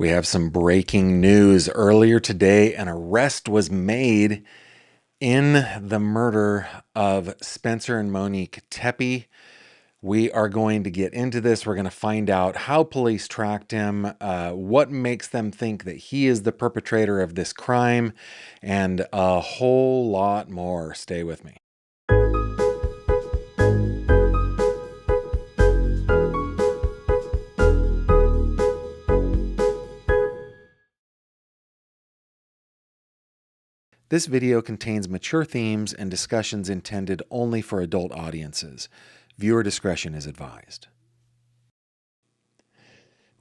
We have some breaking news. Earlier today, an arrest was made in the murder of Spencer and Monique Tepe. We are going to get into this. We're going to find out how police tracked him, what makes them think that he is the perpetrator of this crime, and a whole lot more. Stay with me. This video contains mature themes and discussions intended only for adult audiences. Viewer discretion is advised.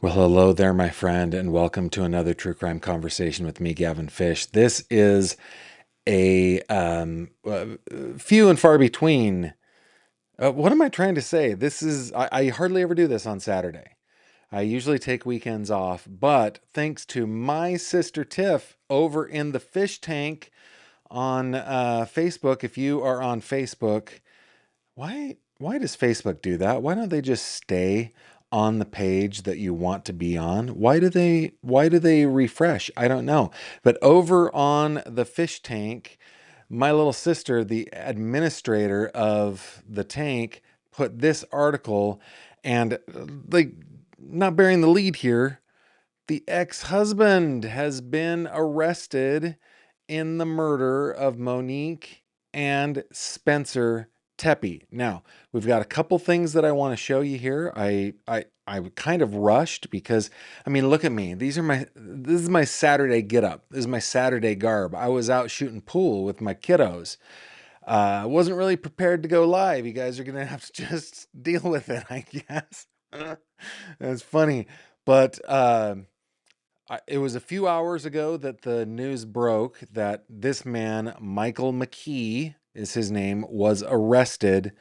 Well, hello there, my friend, and welcome to another true crime conversation with me, Gavin Fish. This is a few and far between. What am I trying to say? I hardly ever do this on Saturday. I usually take weekends off, but thanks to my sister Tiff over in the fish tank on Facebook, if you are on Facebook, why does Facebook do that? Why don't they just stay on the page that you want to be on? Why do they refresh? I don't know. But over on the fish tank, my little sister, the administrator of the tank, put this article, and like, not bearing the lead here, the ex-husband has been arrested in the murder of Monique and Spencer Tepe. Now, we've got a couple things that I want to show you here. I kind of rushed because, I mean, look at me. This is my Saturday get up. This is my Saturday garb. I was out shooting pool with my kiddos. Wasn't really prepared to go live. You guys are going to have to just deal with it, I guess. That's funny. But it was a few hours ago that the news broke that this man, Michael McKee is his name, was arrested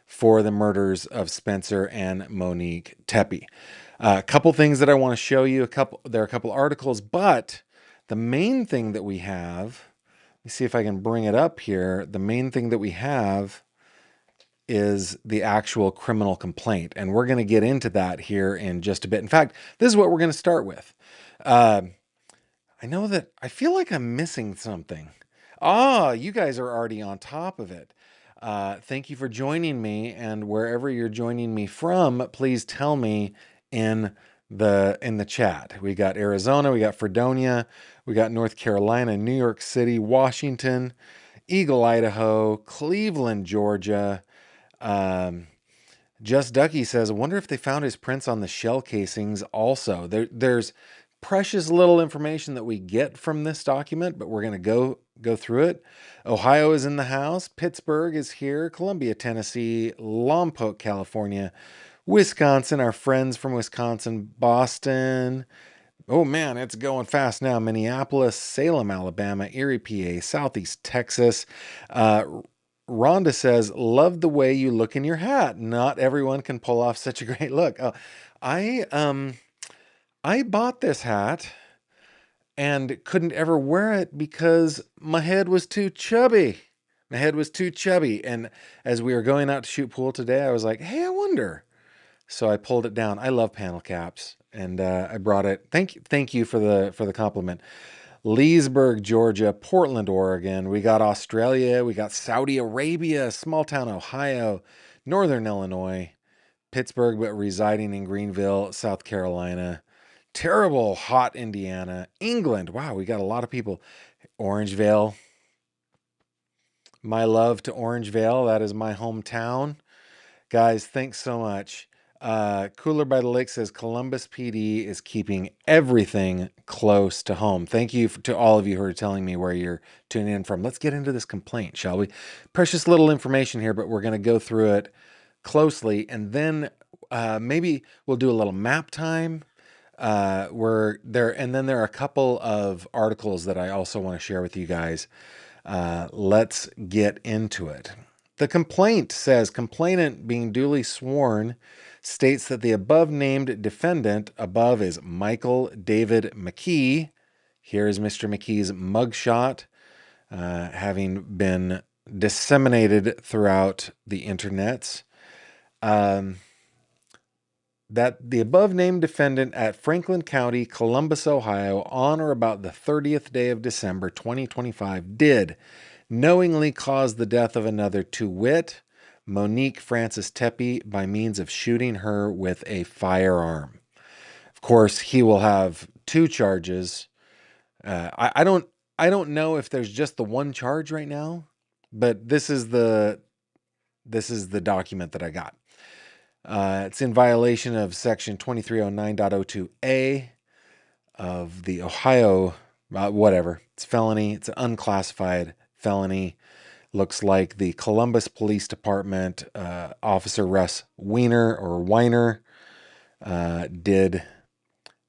for the murders of Spencer and Monique Tepe. A couple things that I want to show you. There are a couple articles, but the main thing that we have, let me see if I can bring it up here. The main thing that we have is the actual criminal complaint, and we're going to get into that here in just a bit. In fact, this is what we're going to start with. I know that I feel like I'm missing something. You guys are already on top of it. Thank you for joining me, and wherever you're joining me from, please tell me in the chat. We got Arizona, we got Fredonia, we got North Carolina, New York City, Washington, Eagle, Idaho, Cleveland, Georgia. Just Ducky says, I wonder if they found his prints on the shell casings also. There's precious little information that we get from this document, but we're going to go through it. Ohio is in the house. Pittsburgh is here. Columbia, Tennessee. Lompoc, California. Wisconsin, our friends from Wisconsin. Boston. Oh man, it's going fast now. Minneapolis, Salem, Alabama. Erie, PA. Southeast Texas. Rhonda says, love the way you look in your hat. Not everyone can pull off such a great look. Oh, I bought this hat and couldn't ever wear it because my head was too chubby. My head was too chubby. And as we were going out to shoot pool today, I was like, hey, I wonder. So I pulled it down. I love panel caps, and I brought it. Thank you for the compliment. Leesburg, Georgia, Portland, Oregon. We got Australia. We got Saudi Arabia, small town Ohio, Northern Illinois, Pittsburgh, but residing in Greenville, South Carolina. Terrible hot Indiana, England. Wow, we got a lot of people. Orangevale. My love to Orangevale. That is my hometown. Guys, thanks so much. Cooler by the Lake says Columbus PD is keeping everything close to home. Thank you to all of you who are telling me where you're tuning in from. Let's get into this complaint, shall we? Precious little information here, but we're going to go through it closely, and then maybe we'll do a little map time. And then there are a couple of articles that I also want to share with you guys. Let's get into it. The complaint says, complainant being duly sworn states that the above named defendant, above is Michael David McKee. Here is Mr. McKee's mugshot, having been disseminated throughout the internets. that the above named defendant at Franklin County, Columbus, Ohio, on or about the 30th day of December 2025, did knowingly cause the death of another, to wit, Monique Frances Tepe, by means of shooting her with a firearm. Of course, he will have two charges. I don't know if there's just the one charge right now, but this is the document that I got. It's in violation of section 2309.02A of the Ohio, whatever. It's felony. It's an unclassified felony. Looks like the Columbus Police Department, Officer Russ Weiner did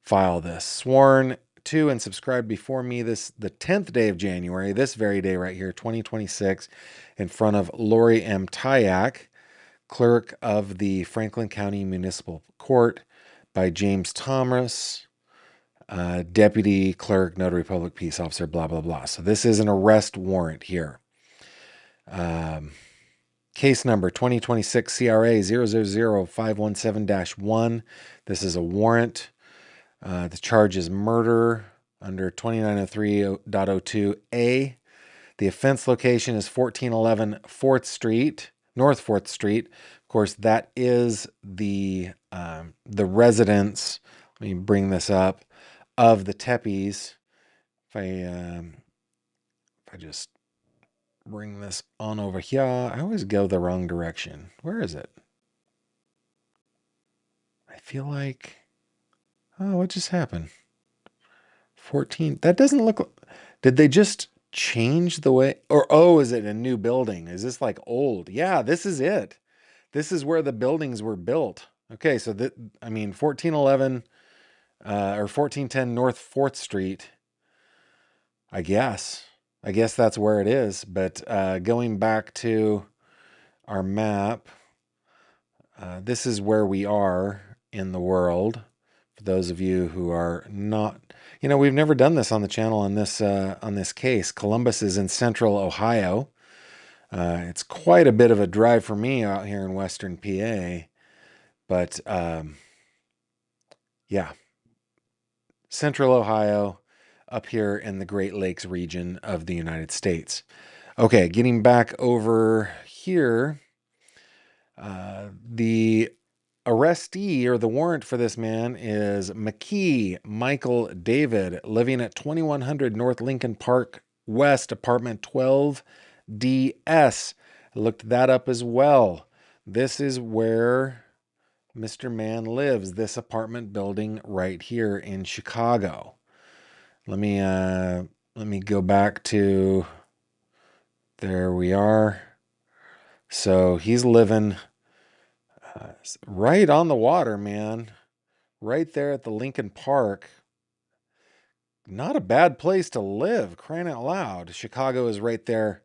file this. Sworn to and subscribed before me the 10th day of January, this very day right here, 2026, in front of Lori M. Tyak, clerk of the Franklin County Municipal Court, by James Thomas, deputy clerk, notary public peace officer, blah, blah, blah. So this is an arrest warrant here. Case number 2026 CRA 000517-1. This is a warrant. The charge is murder under 2903.02A. The offense location is 1411 4th Street, North 4th Street. Of course, that is the residence. Let me bring this up, of the Tepes. If I just bring this on over here, I always go the wrong direction. Where is it? I feel like, oh, what just happened? 14. That doesn't look. Did they just change the way? Or, oh, is it a new building? Is this like old? Yeah, this is it. This is where the buildings were built. Okay, so 1411 or 1410 North 4th Street. I guess that's where it is. But going back to our map, this is where we are in the world. For those of you who are not, we've never done this on the channel on this case. Columbus is in central Ohio. It's quite a bit of a drive for me out here in Western PA, but yeah, central Ohio, up here in the Great Lakes region of the United States. Okay, getting back over here, the arrestee, or the warrant for this man, is McKee Michael David, living at 2100 North Lincoln Park West, apartment 12DS. I looked that up as well. This is where Mr. Mann lives, this apartment building right here in Chicago. Let me go back to, there we are. So he's living right on the water, man. Right there at the Lincoln Park. Not a bad place to live, crying out loud. Chicago is right there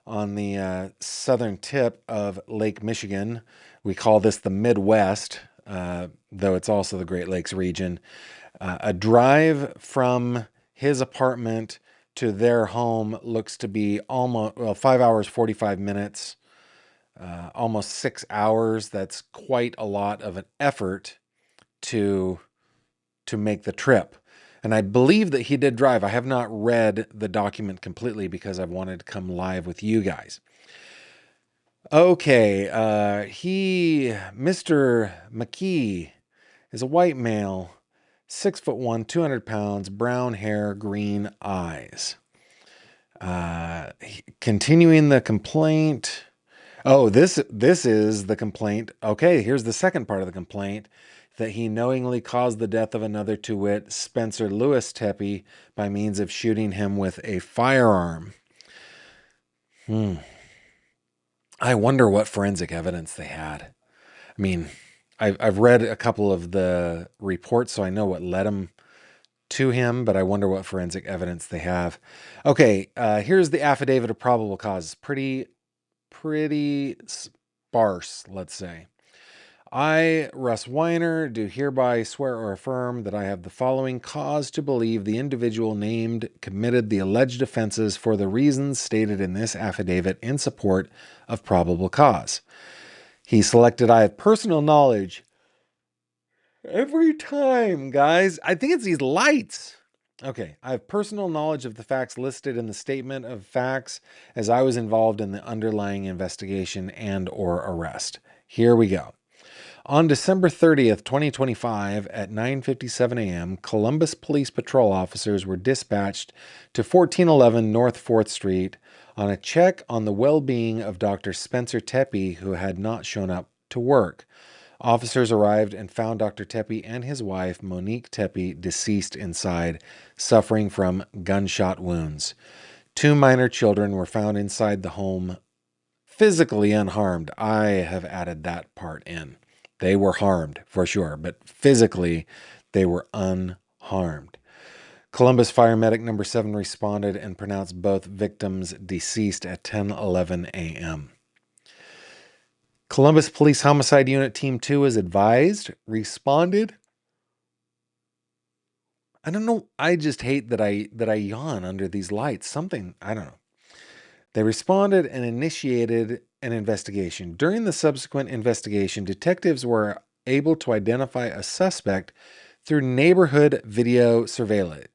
on the southern tip of Lake Michigan. We call this the Midwest, though it's also the Great Lakes region. A drive from his apartment to their home looks to be almost, 5 hours, 45 minutes, almost 6 hours. That's quite a lot of an effort to make the trip. And I believe that he did drive. I have not read the document completely because I've wanted to come live with you guys. Okay, Mr. McKee is a white male, 6'1", 200 pounds, brown hair, green eyes. Continuing the complaint. Oh, this is the complaint. Okay, here's the second part of the complaint. That he knowingly caused the death of another, to wit, Spencer Lewis Tepe, by means of shooting him with a firearm. I wonder what forensic evidence they had. I mean, I've read a couple of the reports, so I know what led them to him, but I wonder what forensic evidence they have. Okay, here's the affidavit of probable cause. Pretty sparse, let's say. I, Russ Weiner, do hereby swear or affirm that I have the following cause to believe the individual named committed the alleged offenses for the reasons stated in this affidavit in support of probable cause. He selected, I have personal knowledge Every time, guys. I think it's these lights. Okay, I have personal knowledge of the facts listed in the statement of facts as I was involved in the underlying investigation and or arrest. Here we go. On December 30th, 2025 at 9:57 a.m., Columbus Police Patrol officers were dispatched to 1411 North 4th Street on a check on the well-being of Dr. Spencer Tepe, who had not shown up to work. Officers arrived and found Dr. Tepe and his wife, Monique Tepe, deceased inside, suffering from gunshot wounds. 2 minor children were found inside the home, physically unharmed. I have added that part in. They were harmed for sure, but physically they were unharmed. Columbus Fire Medic number 7 responded and pronounced both victims deceased at 10:11 a.m. Columbus Police Homicide Unit Team 2 is advised, responded. I don't know. I just hate that I yawn under these lights. Something, I don't know. They responded and initiated an investigation. During the subsequent investigation, detectives were able to identify a suspect through neighborhood video surveillance.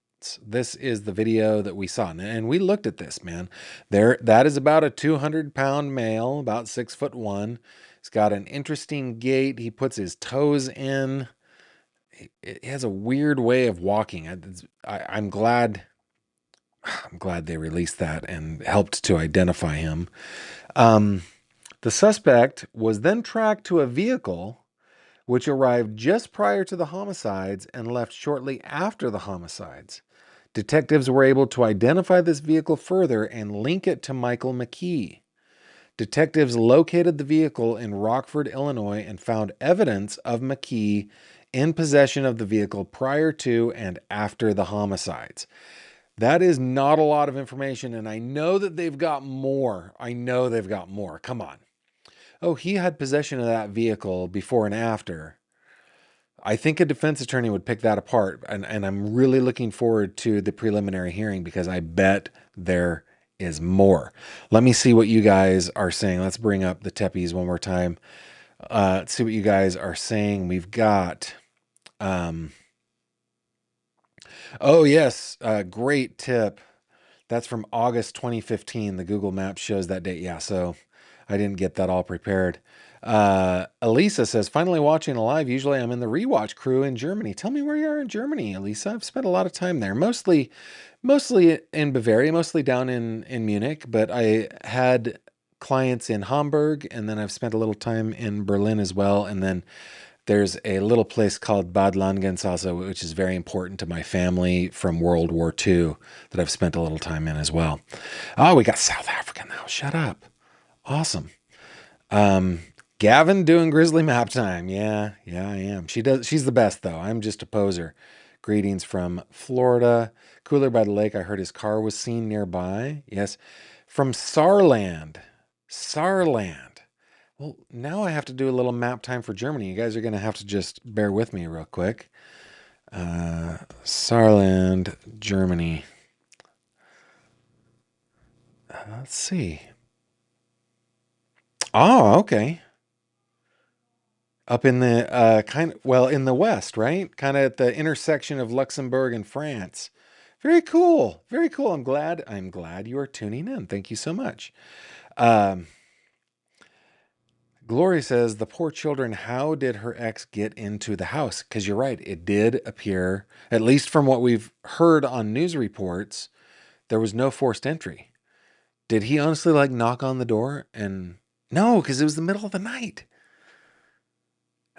This is the video that we saw, and we looked at this, man. That is about a 200-pound male, about 6'1". He's got an interesting gait. He puts his toes in. He has a weird way of walking. I'm glad they released that and helped to identify him. The suspect was then tracked to a vehicle which arrived just prior to the homicides and left shortly after the homicides. Detectives were able to identify this vehicle further and link it to Michael McKee. Detectives located the vehicle in Rockford, Illinois, and found evidence of McKee in possession of the vehicle prior to and after the homicides. That is not a lot of information, and I know that they've got more. Come on. Oh, he had possession of that vehicle before and after. I think a defense attorney would pick that apart, and I'm really looking forward to the preliminary hearing because I bet there is more. Let me see what you guys are saying. Let's bring up the Tepes one more time. Let's see what you guys are saying. We've got... oh, yes. Great tip. That's from August 2015. The Google Maps shows that date. Yeah, so I didn't get that all prepared. Elisa says, finally watching live. Usually I'm in the rewatch crew in Germany. Tell me where you are in Germany, Elisa. I've spent a lot of time there, mostly in Bavaria, mostly down in Munich, but I had clients in Hamburg, and then I've spent a little time in Berlin as well. And then there's a little place called Bad Langens also, which is very important to my family from World War II that I've spent a little time in as well. Oh, we got South Africa now. Shut up. Awesome. Gavin doing Grizzly Map Time. Yeah, I am. She's the best though. I'm just a poser. Greetings from Florida. Cooler by the lake. I heard his car was seen nearby. Yes. From Saarland. Well, now I have to do a little map time for Germany. You guys are going to have to just bear with me real quick. Saarland, Germany. Let's see. Oh, okay. Up in the in the west, right? Kind of at the intersection of Luxembourg and France. Very cool. Very cool. I'm glad you are tuning in. Thank you so much. Glory says, the poor children, how did her ex get into the house? Because you're right, it did appear, at least from what we've heard on news reports, there was no forced entry. Did he honestly knock on the door? And no, because it was the middle of the night.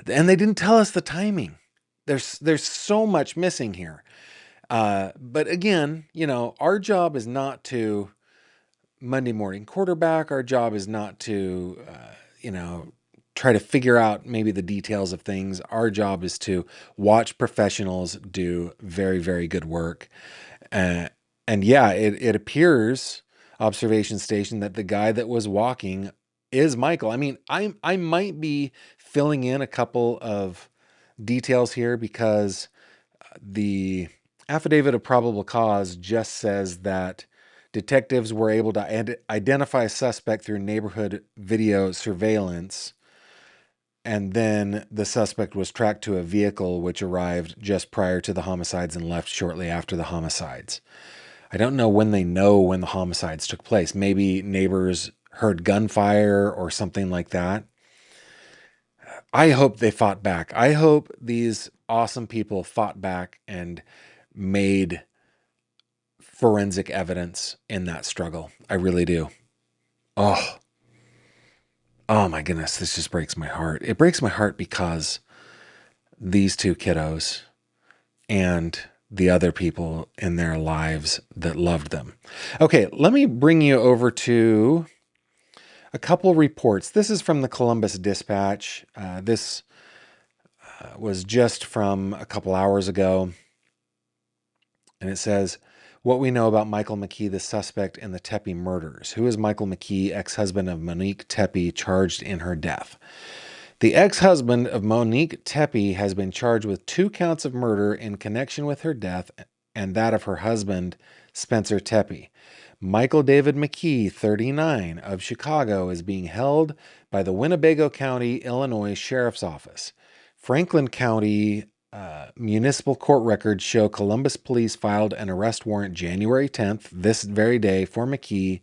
And they didn't tell us the timing. There's so much missing here. But again, our job is not to Monday morning quarterback. Our job is not to, try to figure out maybe the details of things. Our job is to watch professionals do very, very good work. And yeah, it appears, observation station, that the guy that was walking is Michael. I mean, I might be filling in a couple of details here because the affidavit of probable cause just says that detectives were able to identify a suspect through neighborhood video surveillance. And then the suspect was tracked to a vehicle which arrived just prior to the homicides and left shortly after the homicides. I don't know when the homicides took place. Maybe neighbors heard gunfire or something like that. I hope they fought back. I hope these awesome people fought back and made forensic evidence in that struggle. I really do. Oh, oh my goodness, this just breaks my heart. It breaks my heart because these two kiddos and the other people in their lives that loved them. Okay, let me bring you over to a couple reports. This is from the Columbus Dispatch. This was just from a couple hours ago. And it says, what we know about Michael McKee, the suspect in the Tepe murders. Who is Michael McKee, ex-husband of Monique Tepe, charged in her death? The ex-husband of Monique Tepe has been charged with 2 counts of murder in connection with her death and that of her husband, Spencer Tepe. Michael David McKee, 39, of Chicago, is being held by the Winnebago County, Illinois Sheriff's Office. Franklin County municipal court records show Columbus police filed an arrest warrant January 10th, this very day, for McKee,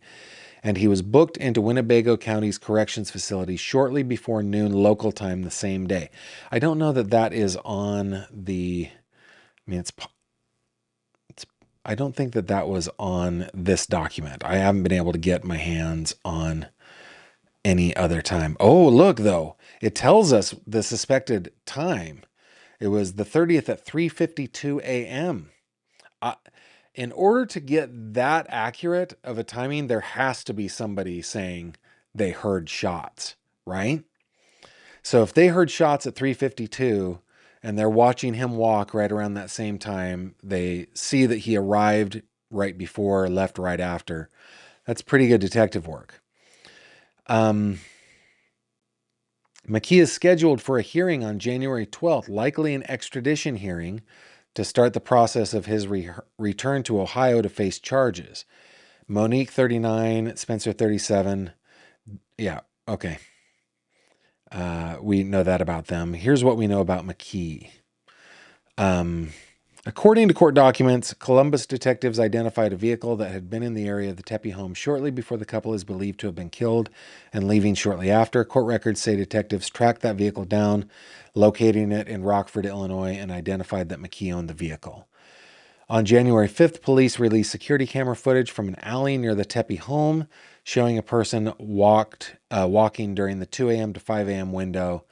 and he was booked into Winnebago County's corrections facility shortly before noon local time the same day. I don't know that that is on the... I mean, I don't think that that was on this document. I haven't been able to get my hands on any other time. Oh, look, though. It tells us the suspected time. It was the 30th at 3:52 a.m. In order to get that accurate of a timing, there has to be somebody saying they heard shots, right? So if they heard shots at 3:52 and they're watching him walk right around that same time, they see that he arrived right before, left right after. That's pretty good detective work. McKee is scheduled for a hearing on January 12th, likely an extradition hearing, to start the process of his return to Ohio to face charges. Monique, 39, Spencer, 37. Yeah, okay. We know that about them. Here's what we know about McKee. According to court documents, Columbus detectives identified a vehicle that had been in the area of the Tepe home shortly before the couple is believed to have been killed and leaving shortly after. Court records say detectives tracked that vehicle down, locating it in Rockford, Illinois, and identified that McKee owned the vehicle. On January 5th, police released security camera footage from an alley near the Tepe home, showing a person walking during the 2 a.m. to 5 a.m. window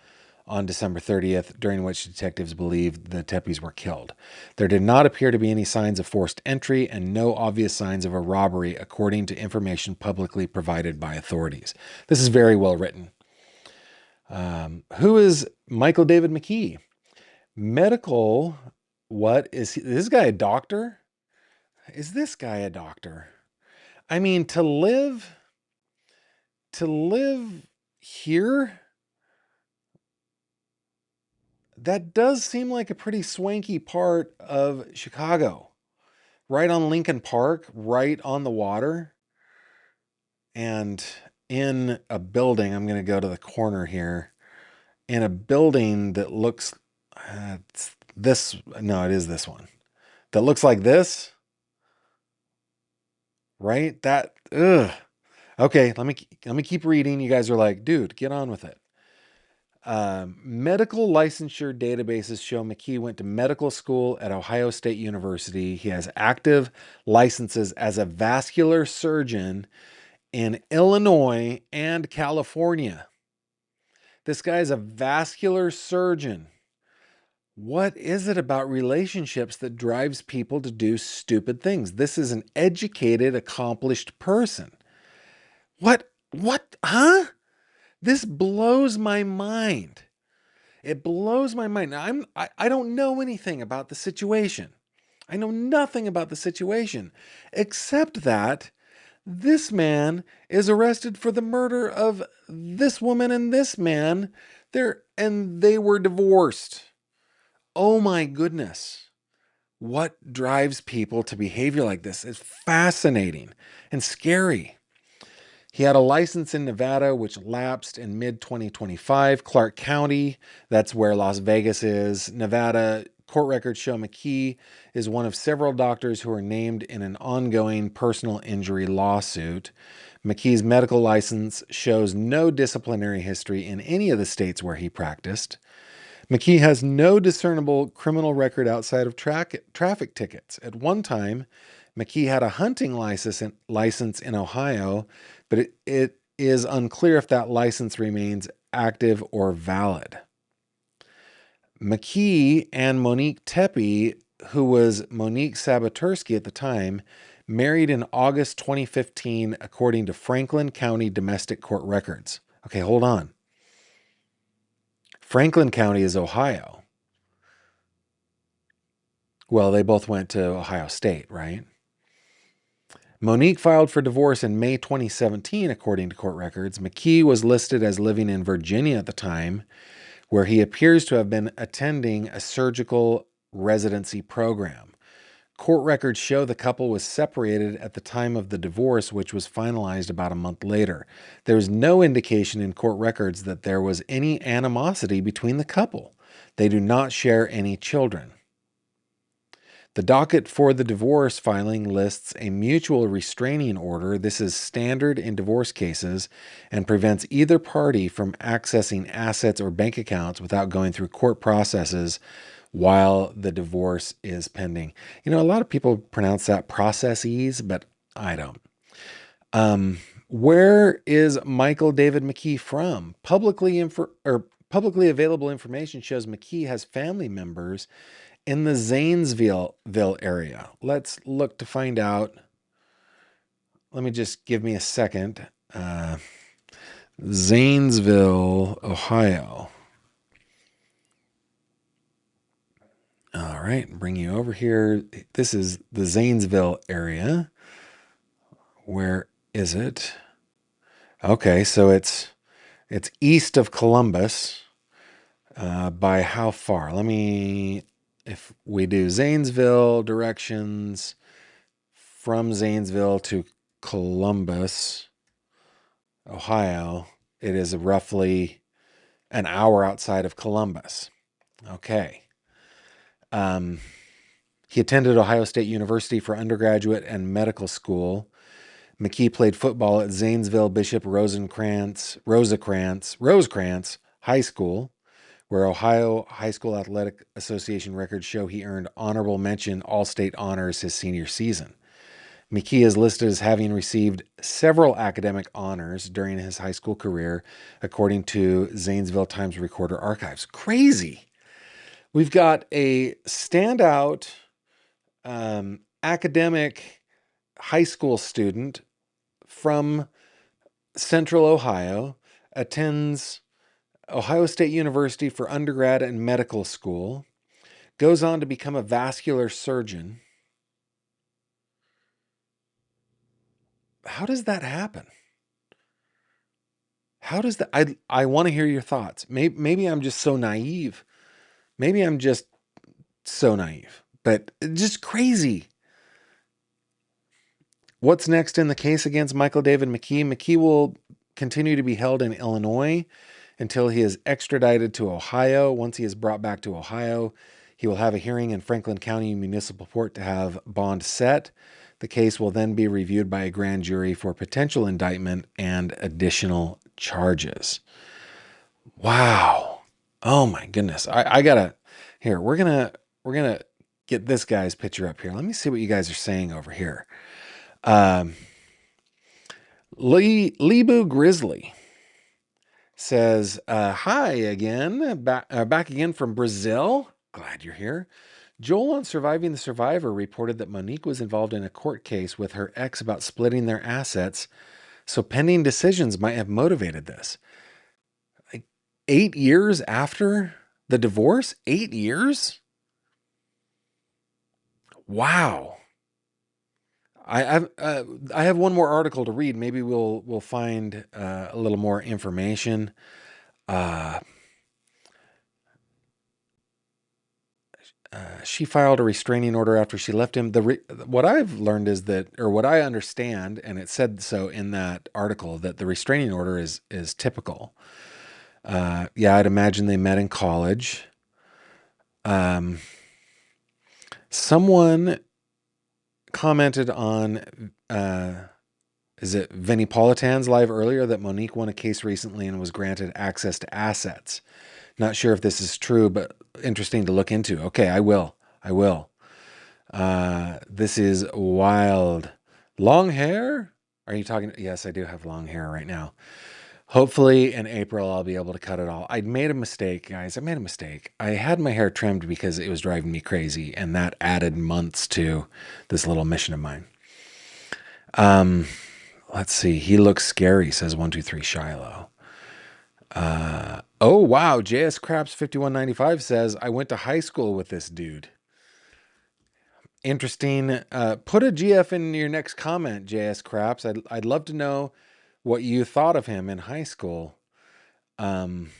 on December 30th, during which detectives believed the Tepes were killed. There did not appear to be any signs of forced entry and no obvious signs of a robbery, according to information publicly provided by authorities. This is very well written. Who is Michael David McKee? Medical... What is he? Is this guy a doctor? Is this guy a doctor? I mean, to live here, that does seem like a pretty swanky part of Chicago. Right on Lincoln Park, right on the water. And in a building, I'm going to go to the corner here. In a building that looks, it is this one. That looks like this. Right? Ugh. Okay, let me keep reading. You guys are like, dude, get on with it. Medical licensure databases show McKee went to medical school at Ohio State University. He has active licenses as a vascular surgeon in Illinois and California. This guy's a vascular surgeon. What is it about relationships that drives people to do stupid things? This is an educated, accomplished person. What? Huh? This blows my mind. It blows my mind. Now, I don't know anything about the situation. I know nothing about the situation, except that this man is arrested for the murder of this woman and this man. They were divorced. Oh my goodness. What drives people to behavior like this is fascinating and scary. He had a license in Nevada, which lapsed in mid-2025. Clark County, that's where Las Vegas is, Nevada. Court records show McKee is one of several doctors who are named in an ongoing personal injury lawsuit. McKee's medical license shows no disciplinary history in any of the states where he practiced. McKee has no discernible criminal record outside of traffic tickets. At one time, McKee had a hunting license in Ohio, but it is unclear if that license remains active or valid. McKee and Monique Tepe, who was Monique Sabatursky at the time, married in August 2015, according to Franklin County Domestic Court records. Okay, hold on. Franklin County is Ohio. Well, they both went to Ohio State, right? Monique filed for divorce in May 2017, according to court records. McKee was listed as living in Virginia at the time, where he appears to have been attending a surgical residency program. Court records show the couple was separated at the time of the divorce, which was finalized about a month later. There is no indication in court records that there was any animosity between the couple. They do not share any children. The docket for the divorce filing lists a mutual restraining order. This is standard in divorce cases and prevents either party from accessing assets or bank accounts without going through court processes while the divorce is pending. You know, a lot of people pronounce that processes, but I don't. Where is Michael David McKee from? Publicly available information shows McKee has family members in the Zanesville area. Let's look to find out. Let me just give me a second. Zanesville, Ohio. All right, bring you over here. This is the Zanesville area. Where is it? Okay, so it's east of Columbus. By how far? If we do Zanesville directions from Zanesville to Columbus, Ohio, it is roughly an hour outside of Columbus. Okay. He attended Ohio State University for undergraduate and medical school. McKee played football at Zanesville Bishop Rosecrans High School, where Ohio High School Athletic Association records show he earned honorable mention All-State honors his senior season. McKee is listed as having received several academic honors during his high school career, according to Zanesville Times Recorder Archives. Crazy. We've got a standout academic high school student from Central Ohio, attends Ohio State University for undergrad and medical school, goes on to become a vascular surgeon. How does that happen? How does that? I want to hear your thoughts. Maybe I'm just so naive. Maybe I'm just so naive, but just crazy. What's next in the case against Michael David McKee? McKee will continue to be held in Illinois until he is extradited to Ohio. Once he is brought back to Ohio, he will have a hearing in Franklin County Municipal Court to have bond set. The case will then be reviewed by a grand jury for potential indictment and additional charges. Wow. Oh my goodness. I gotta, here, we're gonna get this guy's picture up here. Let me see what you guys are saying over here. Lebu Grizzly says, hi again, back again from Brazil. Glad you're here. Joel on Surviving the Survivor reported that Monique was involved in a court case with her ex about splitting their assets, so pending decisions might have motivated this. Like 8 years after the divorce? 8 years? Wow. I have one more article to read. Maybe we'll find a little more information. she filed a restraining order after she left him. What I've learned is that, or what I understand, and it said so in that article, that the restraining order is typical. Yeah, I'd imagine they met in college. Um, Someone commented on, is it Vinnie Politan's live earlier, that Monique won a case recently and was granted access to assets. Not sure if this is true, but interesting to look into. Okay, I will. I will. This is wild. Long hair? Are you talking? Yes, I do have long hair right now. Hopefully in April, I'll be able to cut it all. I'd made a mistake, guys. I made a mistake. I had my hair trimmed because it was driving me crazy, and that added months to this little mission of mine. Let's see. He looks scary, says 123 Shiloh. Oh, wow. JS Craps 5195 says, I went to high school with this dude. Interesting. Put a GF in your next comment, JS Craps. I'd love to know what you thought of him in high school. Let's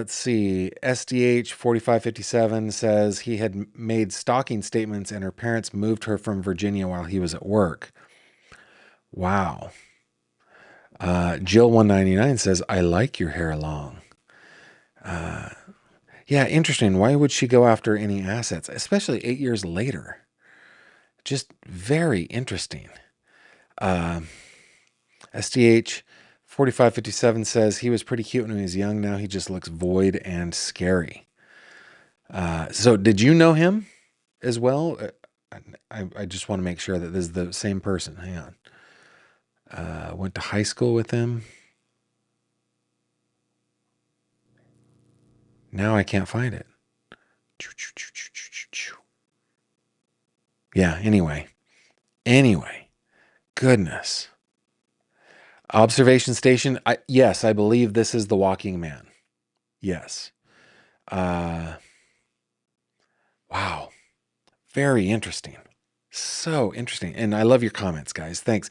see. SDH 4557 says he had made stalking statements and her parents moved her from Virginia while he was at work. Wow. Jill 199 says, I like your hair long. Yeah, interesting. Why would she go after any assets, especially 8 years later? Just very interesting. SDH 4557 says he was pretty cute when he was young. Now he just looks void and scary. So did you know him as well? I just want to make sure that this is the same person. Hang on. Went to high school with him. Now I can't find it. Yeah, anyway. Goodness. Observation station. Yes, I believe this is the walking man. Yes. Wow. Very interesting. So interesting. And I love your comments, guys. Thanks.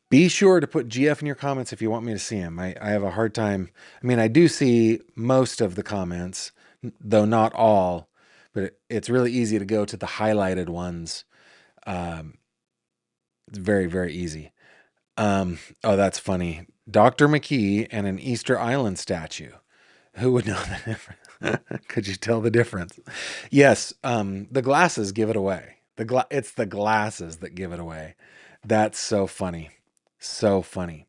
Be sure to put GF in your comments if you want me to see them. I have a hard time. I mean, I do see most of the comments, though not all, but it's really easy to go to the highlighted ones. It's very, very easy. Oh, that's funny. Dr. McKee and an Easter Island statue. Who would know the difference? Could you tell the difference? Yes, the glasses give it away. It's the glasses that give it away. That's so funny. So funny.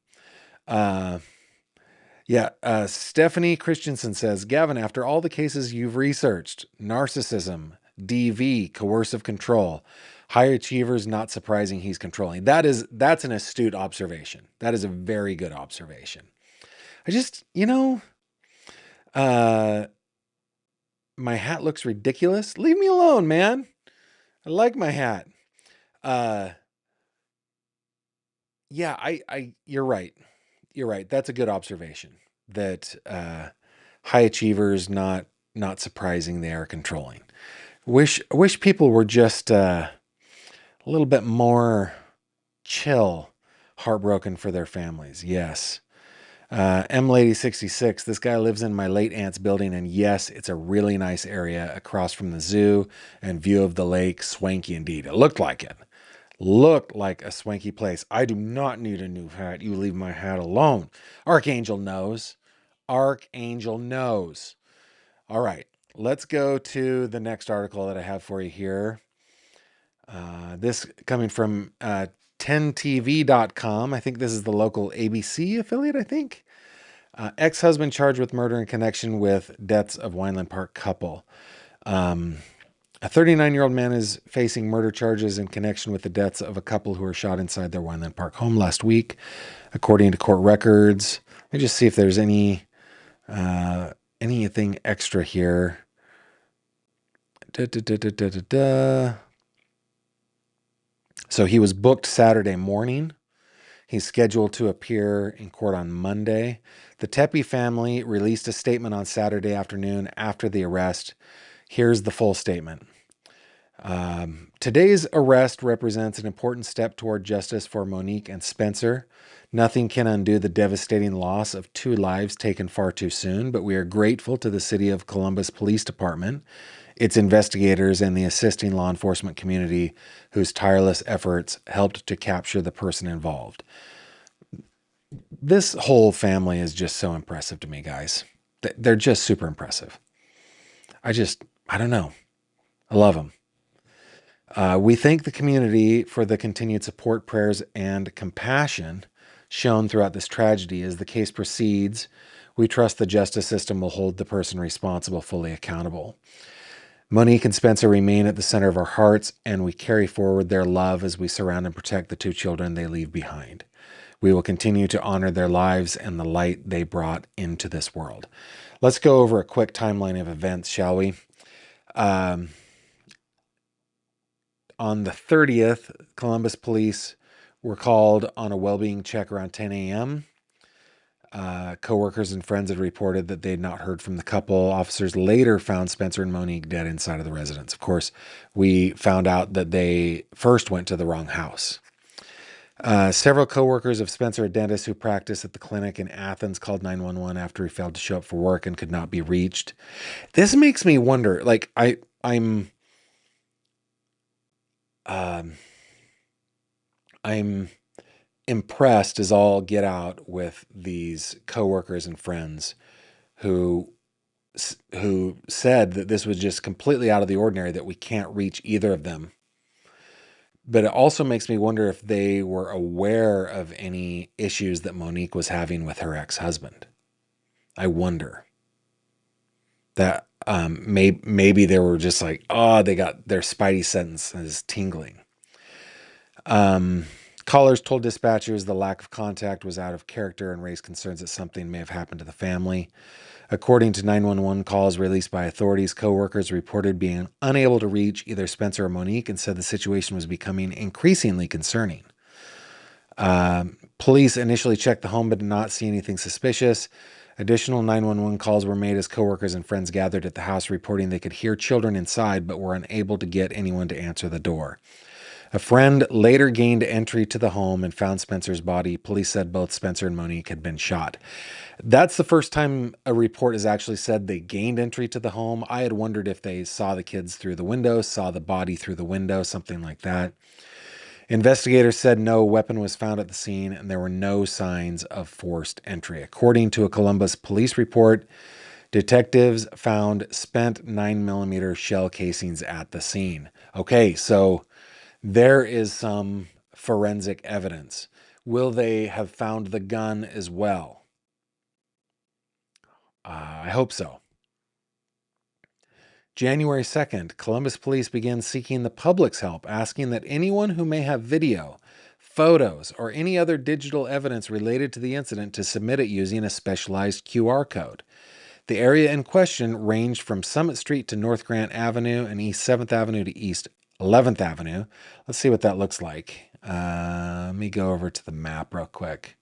Stephanie Christensen says, Gavin, after all the cases you've researched, narcissism, DV, coercive control, high achievers, not surprising he's controlling. That's an astute observation. That is a very good observation. I just, my hat looks ridiculous. Leave me alone, man. I like my hat. You're right. You're right. That's a good observation. That high achievers, not surprising, they are controlling. Wish people were just a little bit more chill, heartbroken for their families. Yes. M Lady 66. This guy lives in my late aunt's building, and yes, it's a really nice area across from the zoo and view of the lake. Swanky indeed. It looked like it. Looked like a swanky place. I do not need a new hat. You leave my hat alone. Archangel knows. Archangel knows. All right, let's go to the next article that I have for you here. This coming from 10tv.com. I think this is the local ABC affiliate, I think. Ex-husband charged with murder in connection with deaths of Wineland Park couple. A 39-year-old man is facing murder charges in connection with the deaths of a couple who were shot inside their Wineland Park home last week, according to court records. Let me just see if there's anything extra here. So he was booked Saturday morning. He's scheduled to appear in court on Monday. The Tepe family released a statement on Saturday afternoon after the arrest. Here's the full statement. Today's arrest represents an important step toward justice for Monique and Spencer. Nothing can undo the devastating loss of 2 lives taken far too soon, but we are grateful to the City of Columbus Police Department, its investigators, and the assisting law enforcement community whose tireless efforts helped to capture the person involved. This whole family is just so impressive to me, guys. They're just super impressive. I don't know. I love them. We thank the community for the continued support, prayers, and compassion shown throughout this tragedy. As the case proceeds, we trust the justice system will hold the person responsible fully accountable. Monique and Spencer remain at the center of our hearts, and we carry forward their love as we surround and protect the 2 children they leave behind. We will continue to honor their lives and the light they brought into this world. Let's go over a quick timeline of events, shall we? On the 30th, Columbus police were called on a well-being check around 10 a.m. Coworkers and friends had reported that they had not heard from the couple. Officers later found Spencer and Monique dead inside of the residence. Of course, we found out that they first went to the wrong house. Several coworkers of Spencer, a dentist who practiced at the clinic in Athens, called 911 after he failed to show up for work and could not be reached. This makes me wonder, like, I'm impressed as all get out with these coworkers and friends who said that this was just completely out of the ordinary, that we can't reach either of them. But it also makes me wonder if they were aware of any issues that Monique was having with her ex-husband. I wonder that maybe they were just like, oh, they got their spidey senses tingling. Callers told dispatchers the lack of contact was out of character and raised concerns that something may have happened to the family. According to 911 calls released by authorities, coworkers reported being unable to reach either Spencer or Monique and said the situation was becoming increasingly concerning. Police initially checked the home but did not see anything suspicious. Additional 911 calls were made as coworkers and friends gathered at the house, reporting they could hear children inside but were unable to get anyone to answer the door. A friend later gained entry to the home and found Spencer's body. Police said both Spencer and Monique had been shot. That's the first time a report has actually said they gained entry to the home. I had wondered if they saw the kids through the window, saw the body through the window, something like that. Investigators said no weapon was found at the scene and there were no signs of forced entry. According to a Columbus police report, detectives found spent 9mm shell casings at the scene. Okay, so there is some forensic evidence. Will they have found the gun as well? I hope so. January 2nd, Columbus police began seeking the public's help, asking that anyone who may have video, photos, or any other digital evidence related to the incident to submit it using a specialized QR code. The area in question ranged from Summit Street to North Grant Avenue and East 7th Avenue to East 11th Avenue. Let's see what that looks like. Let me go over to the map real quick.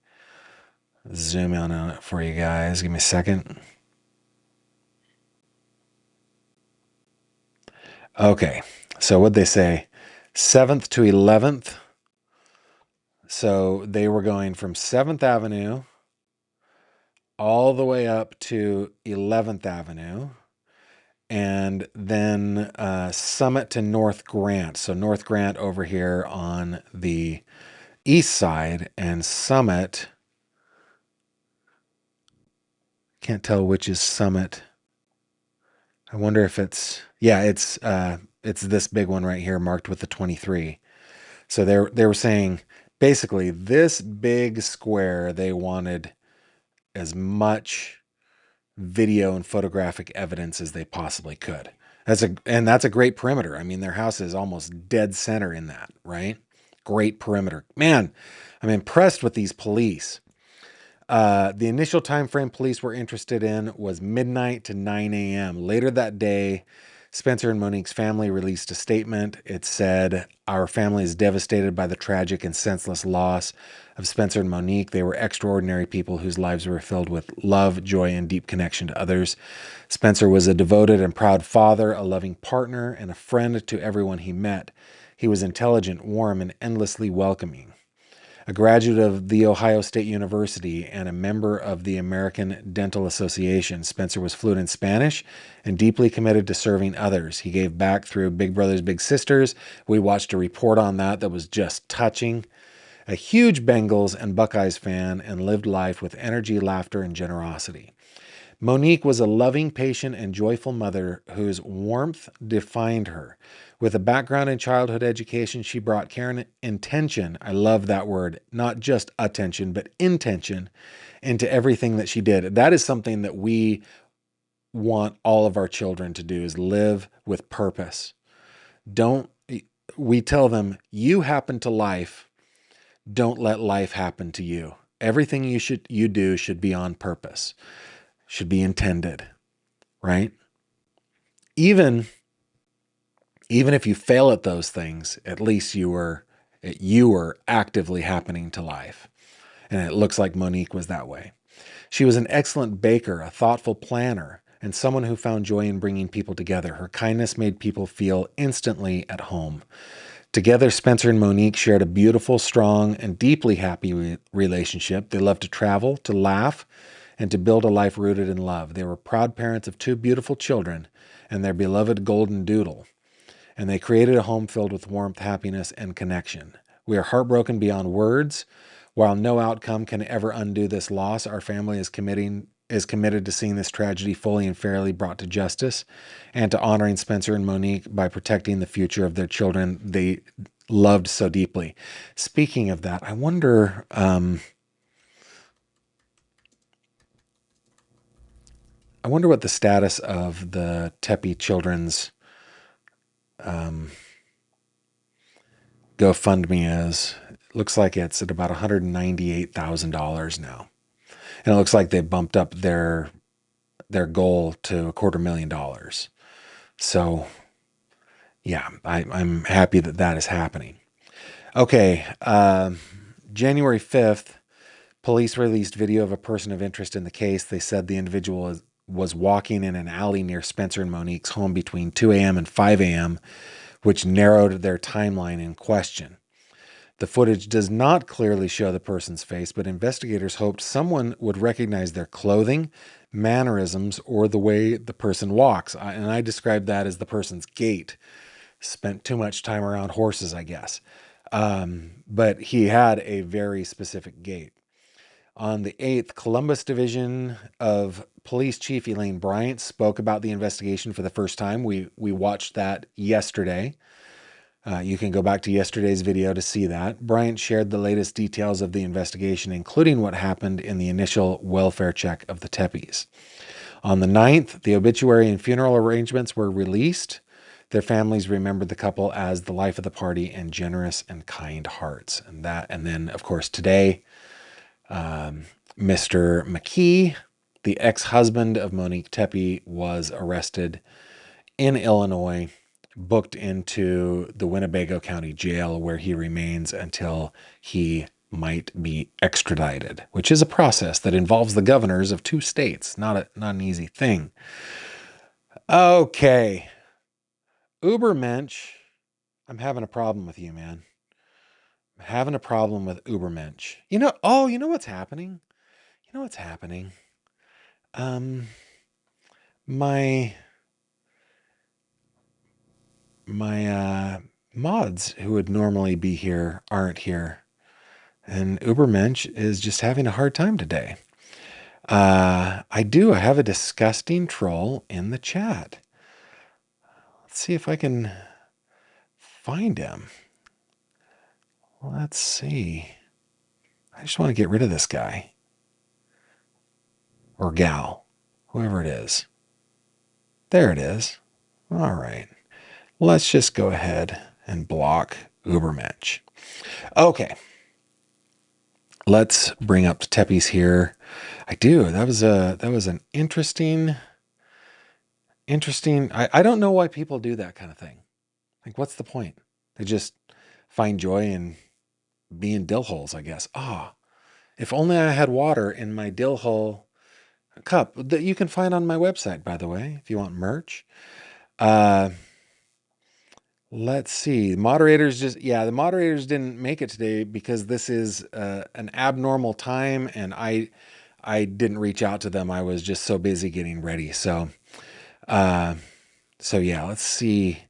Zoom in on it for you guys. Give me a second. Okay, so what'd they say? 7th to 11th. So they were going from 7th Avenue all the way up to 11th Avenue. And then Summit to North Grant. So North Grant over here on the east side, and Summit, can't tell which is Summit. I wonder if it's this big one right here marked with the 23. So they were saying basically this big square, they wanted as much video and photographic evidence as they possibly could. That's a great perimeter. I mean, their house is almost dead center in that, right? Great perimeter. Man, I'm impressed with these police. The initial time frame police were interested in was midnight to 9 a.m. Later that day, Spencer and Monique's family released a statement. It said, "Our family is devastated by the tragic and senseless loss of Spencer and Monique. They were extraordinary people whose lives were filled with love, joy, and deep connection to others. Spencer was a devoted and proud father, a loving partner, and a friend to everyone he met. He was intelligent, warm, and endlessly welcoming. A graduate of The Ohio State University and a member of the American Dental Association, Spencer was fluent in Spanish and deeply committed to serving others. He gave back through Big Brothers Big Sisters. We watched a report on that was just touching. A huge Bengals and Buckeyes fan, and lived life with energy, laughter, and generosity. Monique was a loving, patient, and joyful mother whose warmth defined her. With a background in childhood education, she brought care and intention — I love that word — not just attention, but intention, into everything that she did. That is something that we want all of our children to do, is live with purpose. We tell them, you happen to life, don't let life happen to you. Everything you do should be on purpose, should be intended, right? Even if you fail at those things, at least you were actively happening to life. And it looks like Monique was that way. She was an excellent baker, a thoughtful planner, and someone who found joy in bringing people together. Her kindness made people feel instantly at home. Together, Spencer and Monique shared a beautiful, strong, and deeply happy relationship. They loved to travel, to laugh, and to build a life rooted in love. They were proud parents of 2 beautiful children and their beloved golden doodle, and they created a home filled with warmth, happiness, and connection. We are heartbroken beyond words. While no outcome can ever undo this loss, our family is committed to seeing this tragedy fully and fairly brought to justice, and to honoring Spencer and Monique by protecting the future of their children they loved so deeply." Speaking of that, I wonder what the status of the Tepe children's GoFundMe is. It looks like it's at about $198,000 now. And it looks like they bumped up their goal to $250,000. So, yeah, I'm happy that is happening. Okay, January 5th, police released video of a person of interest in the case. They said the individual was walking in an alley near Spencer and Monique's home between 2 a.m. and 5 a.m., which narrowed their timeline in question. The footage does not clearly show the person's face, but investigators hoped someone would recognize their clothing, mannerisms, or the way the person walks. And I described that as the person's gait. Spent too much time around horses, I guess. But he had a very specific gait. On the 8th, Columbus Division of Police Chief Elaine Bryant spoke about the investigation for the first time. We watched that yesterday. You can go back to yesterday's video to see that. Bryant shared the latest details of the investigation, including what happened in the initial welfare check of the Tepes. On the 9th, the obituary and funeral arrangements were released. Their families remembered the couple as the life of the party and generous and kind hearts. And then, of course, today, Mr. McKee, the ex-husband of Monique Tepe, was arrested in Illinois, booked into the Winnebago County Jail, where he remains until he might be extradited, which is a process that involves the governors of 2 states. Not an easy thing. Okay. Ubermensch, I'm having a problem with you, man. I'm having a problem with Ubermensch. You know what's happening? You know what's happening? My mods who would normally be here aren't here, and Ubermensch is just having a hard time today. I have a disgusting troll in the chat. Let's see if I can find him. Let's see. I just want to get rid of this guy. Or gal. Whoever it is. There it is. All right. Let's just go ahead and block Ubermensch. Okay. Let's bring up Tepes here. That was an interesting Interesting. I don't know why people do that kind of thing. Like, what's the point? They just find joy in being dill holes, I guess. Ah, if only I had water in my dill hole cup that you can find on my website, by the way, if you want merch. Uh, let's see. The moderators didn't make it today because this is an abnormal time, and I didn't reach out to them. I was just so busy getting ready. Uh, so yeah, let's see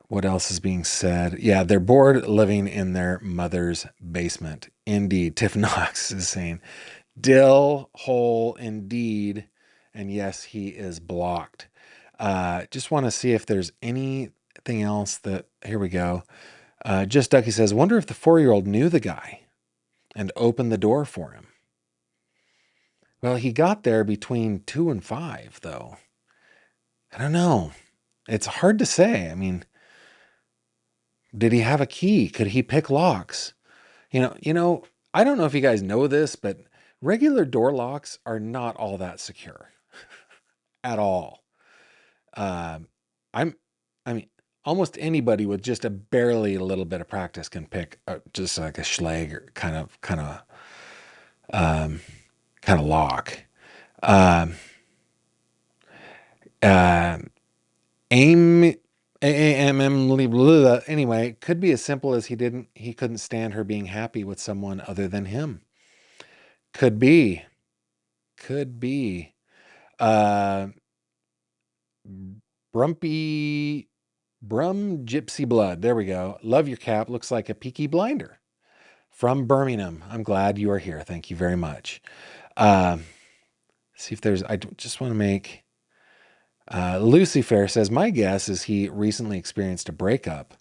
what else is being said. Yeah, they're bored living in their mother's basement. Indeed, Tiff Knox is saying, dill hole indeed. And yes, he is blocked. Just want to see if there's anything else that, here we go. Just Ducky says, wonder if the 4-year-old knew the guy and opened the door for him. Well, he got there between 2 and 5, though. I don't know. It's hard to say. I mean, did he have a key? Could he pick locks? I don't know if you guys know this, but regular door locks are not all that secure at all. Um, I'm, I mean, almost anybody with just a little bit of practice can pick just like a Schlag or um, kind of lock. Um, uh, aim, anyway, could be as simple as he couldn't stand her being happy with someone other than him. Could be. Could be. Uh, Brumpy Brum Gypsy Blood. There we go. Love your cap. Looks like a Peaky Blinder from Birmingham. I'm glad you are here. Thank you very much. Um, see if there's. Just want to make. Lucifer says, my guess is he recently experienced a breakup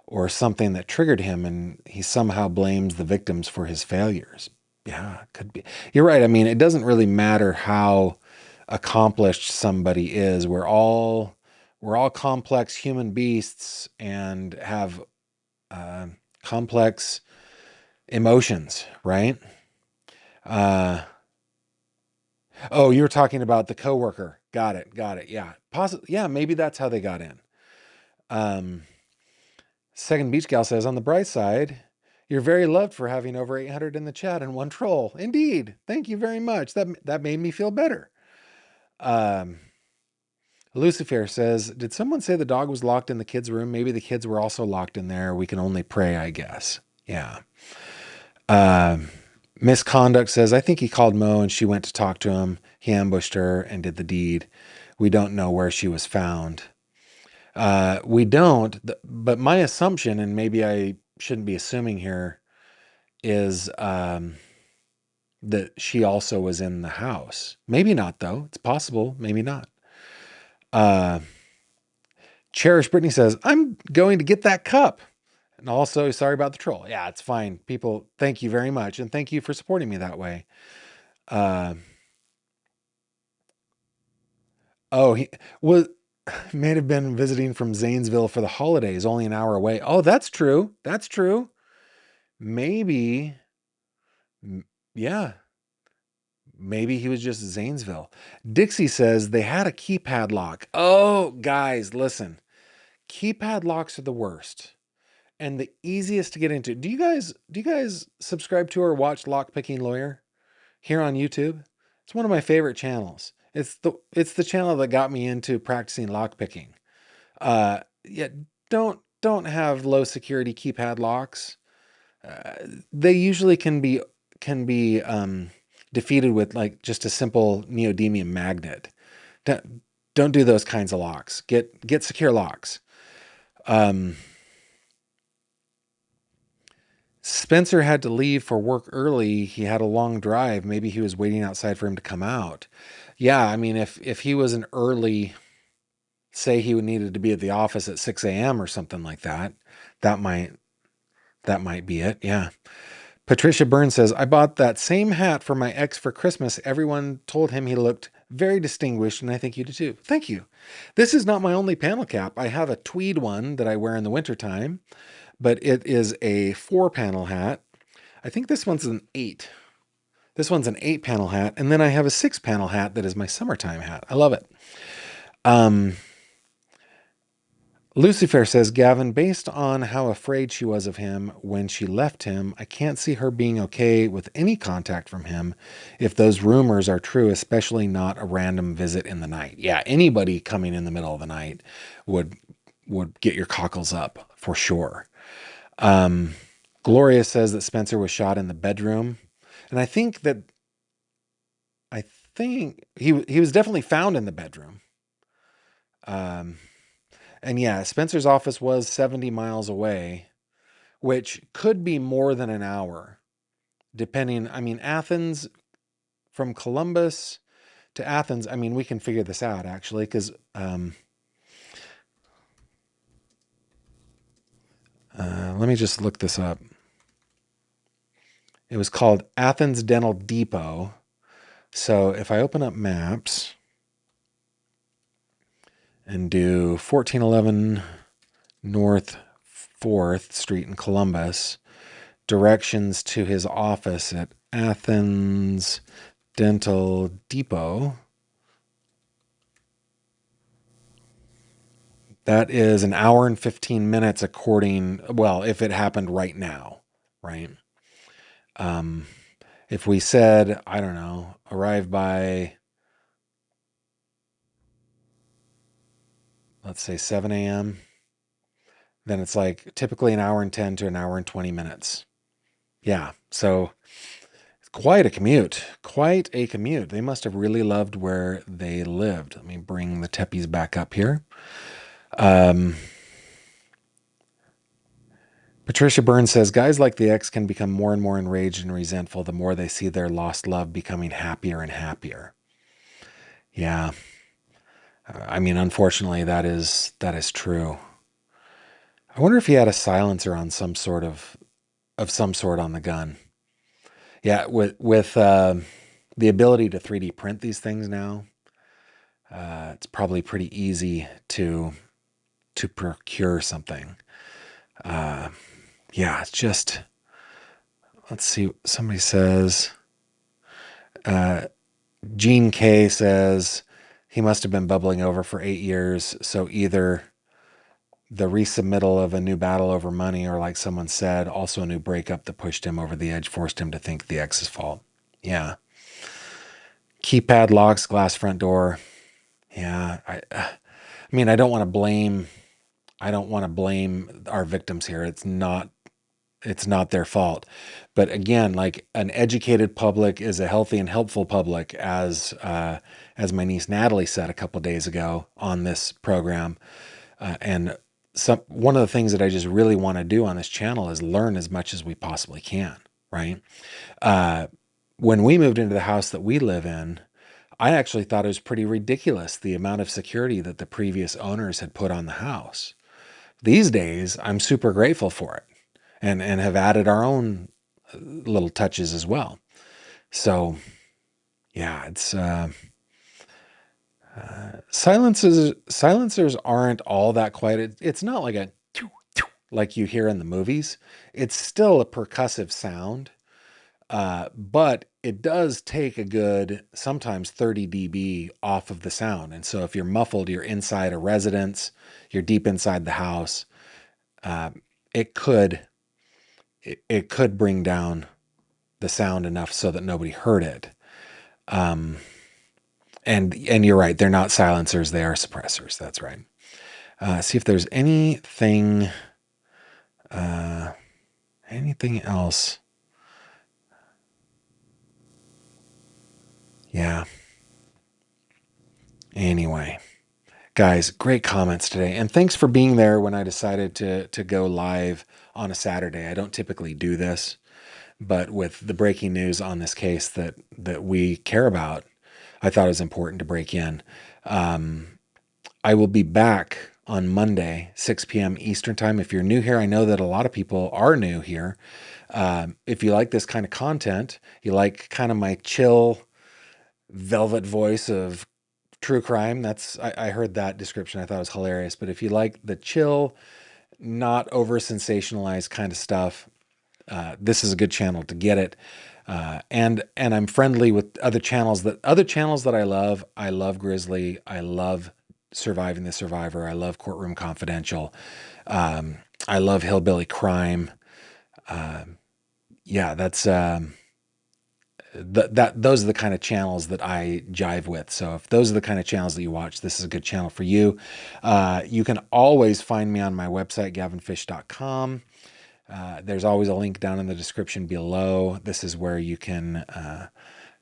or something that triggered him, and he somehow blames the victims for his failures. Yeah, could be. You're right. I mean, it doesn't really matter how accomplished somebody is. We're all complex human beasts and have uh, complex emotions, right? Uh, oh, you were talking about the coworker. Got it. Got it. Yeah. Yeah, maybe that's how they got in. Um, Second Beach Gal says, on the bright side, you're very loved for having over 800 in the chat and one troll. Indeed. Thank you very much. That made me feel better. Um, Lucifer says, did someone say the dog was locked in the kids' room? Maybe the kids were also locked in there. We can only pray, I guess. Yeah. Um, Misconduct says, I think he called Mo and she went to talk to him. He ambushed her and did the deed. We don't know where she was found. We don't, but my assumption, and maybe I shouldn't be assuming here, is that she also was in the house. Maybe not, though. It's possible. Maybe not. Uh, Cherish Brittany says, I'm going to get that cup. And also, sorry about the troll. Yeah, it's fine. People, thank you very much. And thank you for supporting me that way. Uh, he was may have been visiting from Zanesville for the holidays, only an hour away. Oh, that's true. That's true. Maybe, yeah, maybe he was just Zanesville. Dixie says they had a keypad lock. Oh, guys, listen. Keypad locks are the worst and the easiest to get into. Do you guys subscribe to or watch Lockpicking Lawyer here on YouTube? It's one of my favorite channels. It's the channel that got me into practicing lockpicking. Yeah, don't have low security keypad locks. They usually can be defeated with like just a simple neodymium magnet. Don't, don't do those kinds of locks. Get secure locks. Um, Spencer had to leave for work early. He had a long drive. Maybe he was waiting outside for him to come out. Yeah, I mean, if he was an early, say he needed to be at the office at 6 a.m. or something like that, that might that might be it. Yeah. Patricia Burns says, I bought that same hat for my ex for Christmas. Everyone told him he looked very distinguished, and I think you do too. Thank you. This is not my only panel cap. I have a tweed one that I wear in the wintertime, but it is a 4-panel hat. I think this one's an 8. This one's an 8-panel hat, and then I have a 6-panel hat that is my summertime hat. I love it. Um, Lucifer says, Gavin, based on how afraid she was of him when she left him, I can't see her being okay with any contact from him if those rumors are true, especially not a random visit in the night. Yeah, anybody coming in the middle of the night would get your cockles up for sure. Um, Gloria says that Spencer was shot in the bedroom, and I think he was definitely found in the bedroom. Um, and yeah, Spencer's office was 70 miles away, which could be more than an hour, depending. I mean, Athens from Columbus to Athens. I mean, we can figure this out actually, because let me just look this up. It was called Athens Dental Depot. So if I open up maps and do 1411 North 4th Street in Columbus, directions to his office at Athens Dental Depot. That is an hour and 15 minutes if it happened right now, right? Um, if we said, I don't know, arrive by, let's say 7 a.m., then it's like typically an hour and 10 to an hour and 20 minutes. Yeah. So quite a commute. Quite a commute. They must have really loved where they lived. Let me bring the Tepes back up here. Patricia Burns says, guys like the ex can become more and more enraged and resentful the more they see their lost love becoming happier and happier. Yeah. I mean, unfortunately, that is true. I wonder if he had a silencer on some sort on the gun. Yeah, with the ability to 3D print these things now, it's probably pretty easy to procure something. Yeah, it's just, let's see. Somebody says, Gene K says he must have been bubbling over for 8 years. So either the resubmittal of a new battle over money, or like someone said, also a new breakup that pushed him over the edge, forced him to think the ex's fault. Yeah. Keypad locks, glass front door. Yeah. I mean, I don't want to blame our victims here. It's not their fault. But again, like, an educated public is a healthy and helpful public, as my niece Natalie said a couple days ago on this program. And one of the things that I just really want to do on this channel is learn as much as we possibly can, right? When we moved into the house that we live in, I actually thought it was pretty ridiculous the amount of security that the previous owners had put on the house. These days, I'm super grateful for it, and have added our own little touches as well. So yeah, it's silencers aren't all that quiet. It's not like a like you hear in the movies. It's still a percussive sound, but it does take a good sometimes 30 dB off of the sound. And so if you're muffled, you're inside a residence, you're deep inside the house, it could it could bring down the sound enough so that nobody heard it. And you're right, they're not silencers, they are suppressors. That's right. See if there's anything else. Yeah. Anyway, guys, great comments today, and thanks for being there when I decided to go live on a Saturday. I don't typically do this, but with the breaking news on this case that we care about, I thought it was important to break in. I will be back on Monday, 6 p.m. Eastern Time. If you're new here, I know that a lot of people are new here. If you like this kind of content, you like kind of my chill, velvet voice of true crime. I heard that description. I thought it was hilarious. But if you like the chill, not over sensationalized kind of stuff, this is a good channel to get it. And I'm friendly with other channels that I love. I love Grizzly. I love Surviving the Survivor. I love Courtroom Confidential. I love Hillbilly Crime. Yeah, that's those are the kind of channels that I jive with. So if those are the kind of channels that you watch, this is a good channel for you. You can always find me on my website, gavinfish.com. There's always a link down in the description below. This is where you can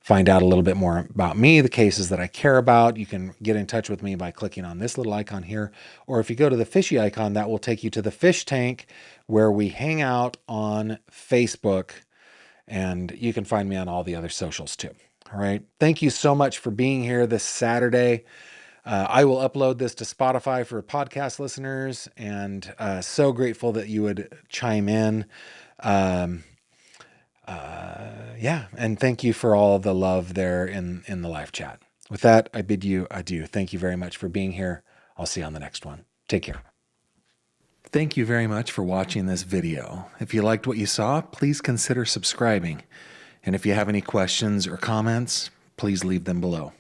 find out a little bit more about me, the cases that I care about. You can get in touch with me by clicking on this little icon here, or if you go to the fishy icon, that will take you to the fish tank where we hang out on Facebook, and you can find me on all the other socials too. All right. Thank you so much for being here this Saturday. I will upload this to Spotify for podcast listeners, and so grateful that you would chime in. Yeah, and thank you for all the love there in the live chat. With that, I bid you adieu. Thank you very much for being here. I'll see you on the next one. Take care. Thank you very much for watching this video. If you liked what you saw, please consider subscribing. And if you have any questions or comments, please leave them below.